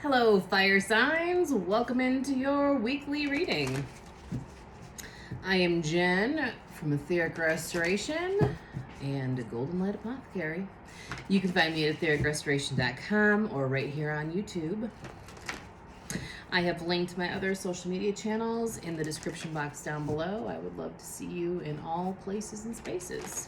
Hello, fire signs. Welcome into your weekly reading. I am Jen from Etheric Restoration and Golden Light Apothecary. You can find me at ethericrestoration.com or right here on YouTube. I have linked my other social media channels in the description box down below. I would love to see you in all places and spaces.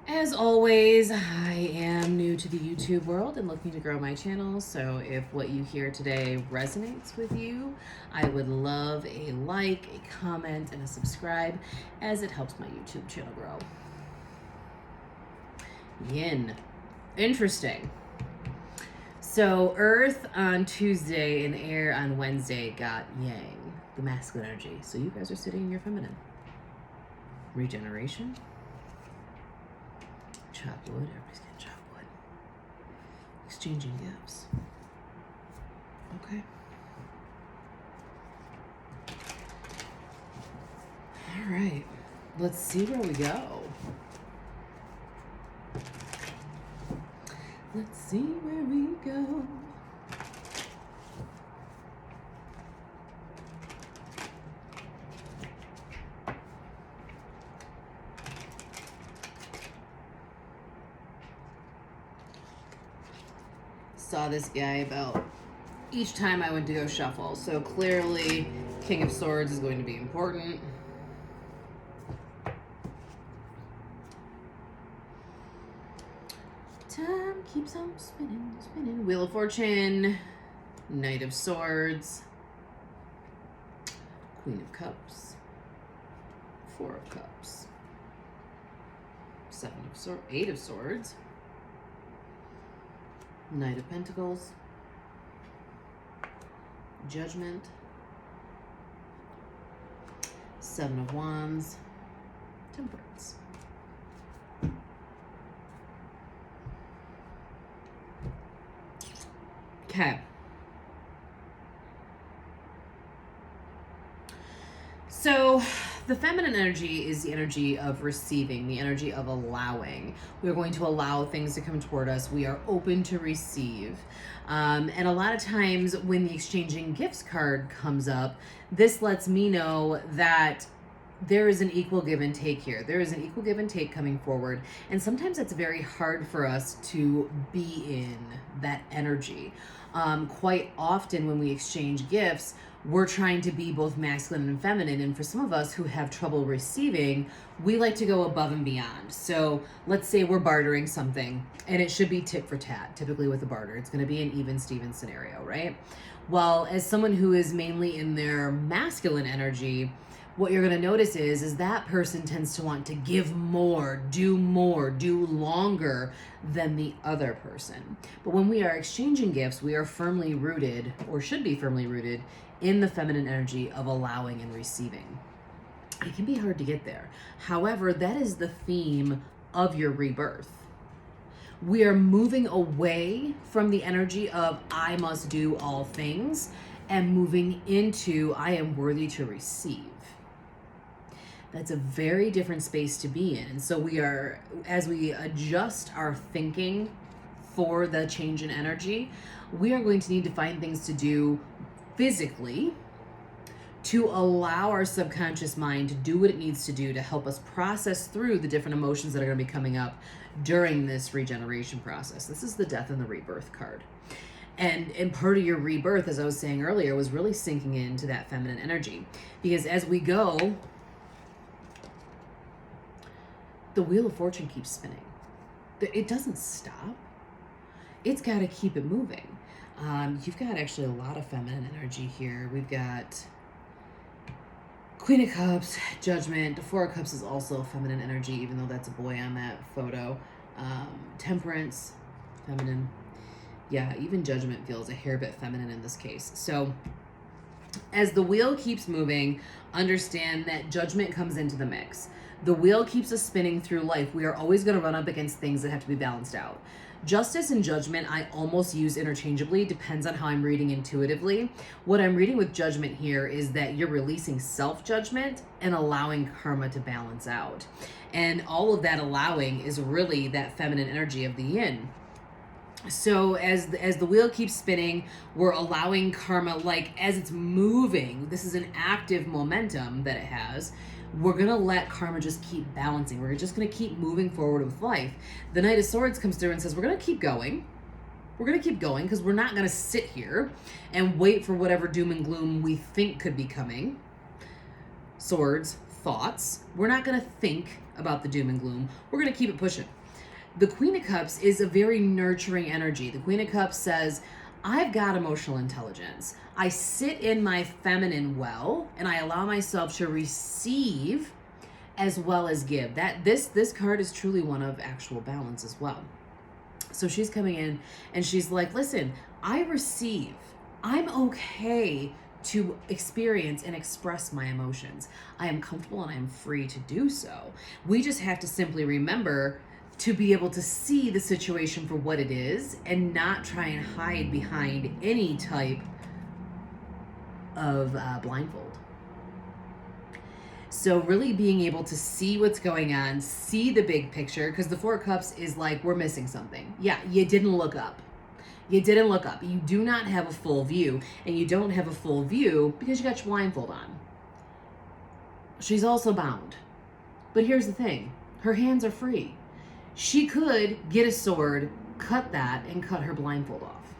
As always, I am new to the YouTube world and looking to grow my channel, so if what you hear today resonates with you, I would love a like, a comment, and a subscribe, as it helps my YouTube channel grow. Yin. Interesting. So Earth on Tuesday and Air on Wednesday got Yang, the masculine energy. So you guys are sitting in your feminine. Regeneration. Chop wood, everybody's gonna chop wood. Exchanging gifts. Okay. All right, let's see where we go. Let's see where we go. Saw this guy about each time I went to go shuffle. So clearly, King of Swords is going to be important. Time keeps on spinning, spinning. Wheel of Fortune, Knight of Swords, Queen of Cups, Four of Cups, Seven of Swords, Eight of Swords, Knight of Pentacles, Judgment, Seven of Wands, Temperance. Okay. So the feminine energy is the energy of receiving, the energy of allowing. We're going to allow things to come toward us. We are open to receive. And a lot of times when the exchanging gifts card comes up, this lets me know that there is an equal give and take here. There is an equal give and take coming forward. And sometimes it's very hard for us to be in that energy. Quite often when we exchange gifts, we're trying to be both masculine and feminine. And for some of us who have trouble receiving, we like to go above and beyond. So let's say we're bartering something and it should be tit for tat. Typically with a barter, it's going to be an even Steven scenario, right? Well, as someone who is mainly in their masculine energy, what you're going to notice is that person tends to want to give more, do longer than the other person. But when we are exchanging gifts, we are firmly rooted, or should be firmly rooted, in the feminine energy of allowing and receiving. It can be hard to get there. However, that is the theme of your rebirth. We are moving away from the energy of I must do all things and moving into I am worthy to receive. That's a very different space to be in. And so we are, as we adjust our thinking for the change in energy, we are going to need to find things to do physically to allow our subconscious mind to do what it needs to do to help us process through the different emotions that are going to be coming up during this regeneration process. This is the death and the rebirth card. And part of your rebirth, as I was saying earlier, was really sinking into that feminine energy. Because as we go, the Wheel of Fortune keeps spinning. It doesn't stop. It's got to keep it moving. You've got actually a lot of feminine energy here. We've got Queen of Cups, Judgment. The Four of Cups is also feminine energy, even though that's a boy on that photo. Temperance, feminine. Yeah, even Judgment feels a hair bit feminine in this case. So as the wheel keeps moving, understand that Judgment comes into the mix. The wheel keeps us spinning through life. We are always going to run up against things that have to be balanced out. Justice and Judgment, I almost use interchangeably, depends on how I'm reading intuitively. What I'm reading with Judgment here is that you're releasing self-judgment and allowing karma to balance out. And all of that allowing is really that feminine energy of the yin. So as the wheel keeps spinning, we're allowing karma, like as it's moving, this is an active momentum that it has. We're going to let karma just keep balancing. We're just going to keep moving forward with life. The Knight of Swords comes through and says, we're going to keep going. We're going to keep going because we're not going to sit here and wait for whatever doom and gloom we think could be coming. Swords, thoughts. We're not going to think about the doom and gloom. We're going to keep it pushing. The Queen of Cups is a very nurturing energy. The Queen of Cups says, I've got emotional intelligence. I sit in my feminine well, and I allow myself to receive as well as give. That this card is truly one of actual balance as well. So she's coming in and she's like, listen, I receive. I'm okay to experience and express my emotions. I am comfortable and I am free to do so. We just have to simply remember to be able to see the situation for what it is and not try and hide behind any type of blindfold. So really being able to see what's going on, see the big picture, because the Four of Cups is like, we're missing something. Yeah, you didn't look up. You didn't look up. You do not have a full view, and you don't have a full view because you got your blindfold on. She's also bound. But here's the thing. Her hands are free. She could get a sword, cut that, and cut her blindfold off.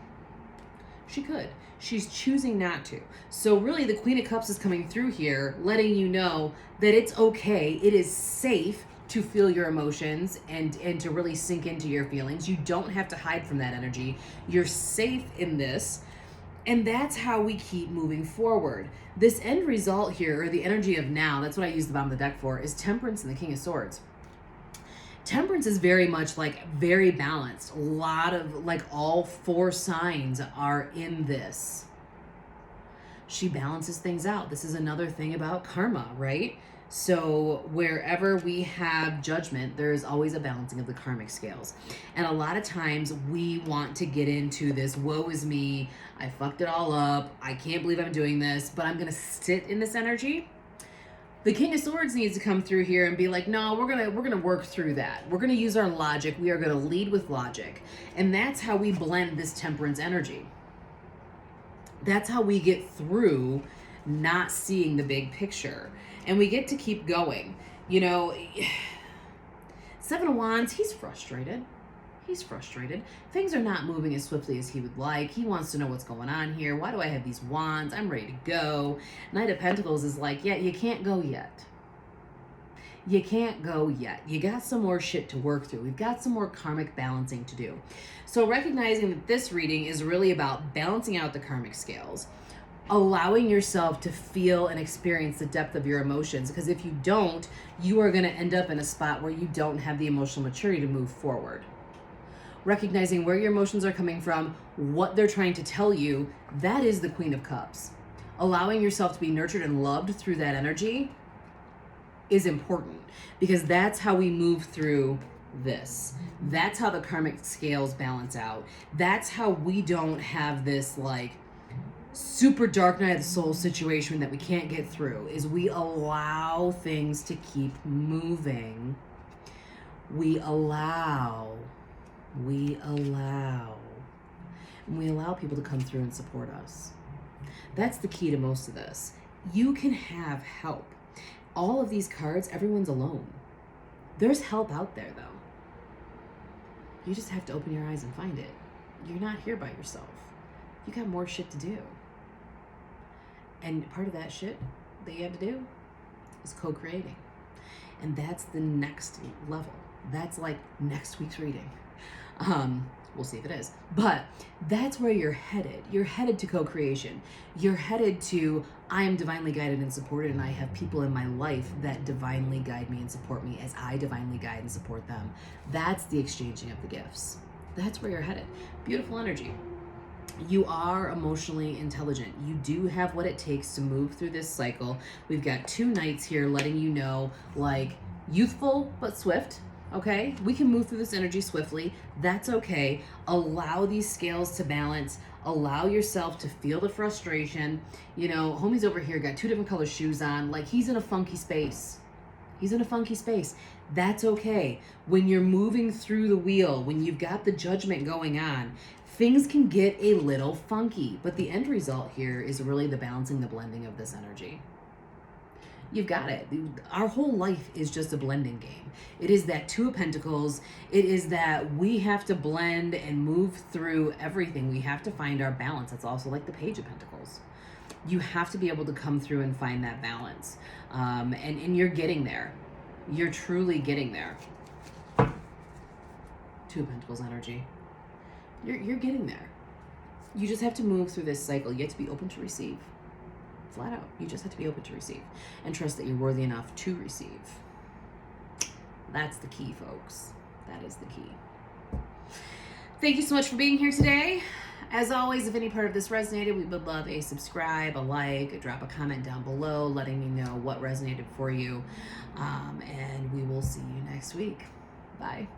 She could. She's choosing not to. So really the Queen of Cups is coming through here, letting you know that it's okay. It is safe to feel your emotions and to really sink into your feelings. You don't have to hide from that energy. You're safe in this. And that's how we keep moving forward. This end result here, or the energy of now, that's what I use the bottom of the deck for, is Temperance and the King of Swords. Temperance is very much like very balanced. A lot of like all four signs are in this. She balances things out. This is another thing about karma, right? So wherever we have judgment, there is always a balancing of the karmic scales. And a lot of times we want to get into this, woe is me, I fucked it all up, I can't believe I'm doing this, but I'm going to sit in this energy. The King of Swords needs to come through here and be like, no, we're gonna work through that. We're gonna use our logic. We are gonna lead with logic. And that's how we blend this temperance energy. That's how we get through not seeing the big picture. And we get to keep going. You know, Seven of Wands, he's frustrated. He's frustrated. Things are not moving as swiftly as he would like. He wants to know what's going on here. Why do I have these wands? I'm ready to go. Knight of Pentacles is like, yeah, you can't go yet. You can't go yet. You got some more shit to work through. We've got some more karmic balancing to do. So recognizing that this reading is really about balancing out the karmic scales, allowing yourself to feel and experience the depth of your emotions. Because if you don't, you are going to end up in a spot where you don't have the emotional maturity to move forward. Recognizing where your emotions are coming from, what they're trying to tell you, that is the Queen of Cups. Allowing yourself to be nurtured and loved through that energy is important, because that's how we move through this. That's how the karmic scales balance out. That's how we don't have this like super dark night of the soul situation that we can't get through, is we allow things to keep moving. We allow. And we allow people to come through and support us. That's the key to most of this. You can have help. All of these cards, everyone's alone. There's help out there though. You just have to open your eyes and find it. You're not here by yourself. You got more shit to do. And part of that shit that you have to do is co-creating. And that's the next level. That's like next week's reading. We'll see if it is. But that's where you're headed. You're headed to co-creation. You're headed to, I am divinely guided and supported, and I have people in my life that divinely guide me and support me as I divinely guide and support them. That's the exchanging of the gifts. That's where you're headed. Beautiful energy. You are emotionally intelligent. You do have what it takes to move through this cycle. We've got two knights here letting you know, like, youthful but swift. Okay, we can move through this energy swiftly. That's okay. Allow these scales to balance. Allow yourself to feel the frustration. You know, homie's over here got two different color shoes on. Like, he's in a funky space. He's in a funky space. That's okay. When you're moving through the wheel, when you've got the judgment going on, things can get a little funky. But the end result here is really the balancing, the blending of this energy. You've got it. Our whole life is just a blending game. It is that Two of Pentacles. It is that we have to blend and move through everything. We have to find our balance. That's also like the Page of Pentacles. You have to be able to come through and find that balance. And you're getting there. You're truly getting there. Two of Pentacles energy. You're getting there. You just have to move through this cycle. You have to be open to receive. Flat out. You just have to be open to receive and trust that you're worthy enough to receive. That's the key, folks. That is the key. Thank you so much for being here today. As always, if any part of this resonated, we would love a subscribe, a like, drop a comment down below, letting me know what resonated for you. And we will see you next week. Bye.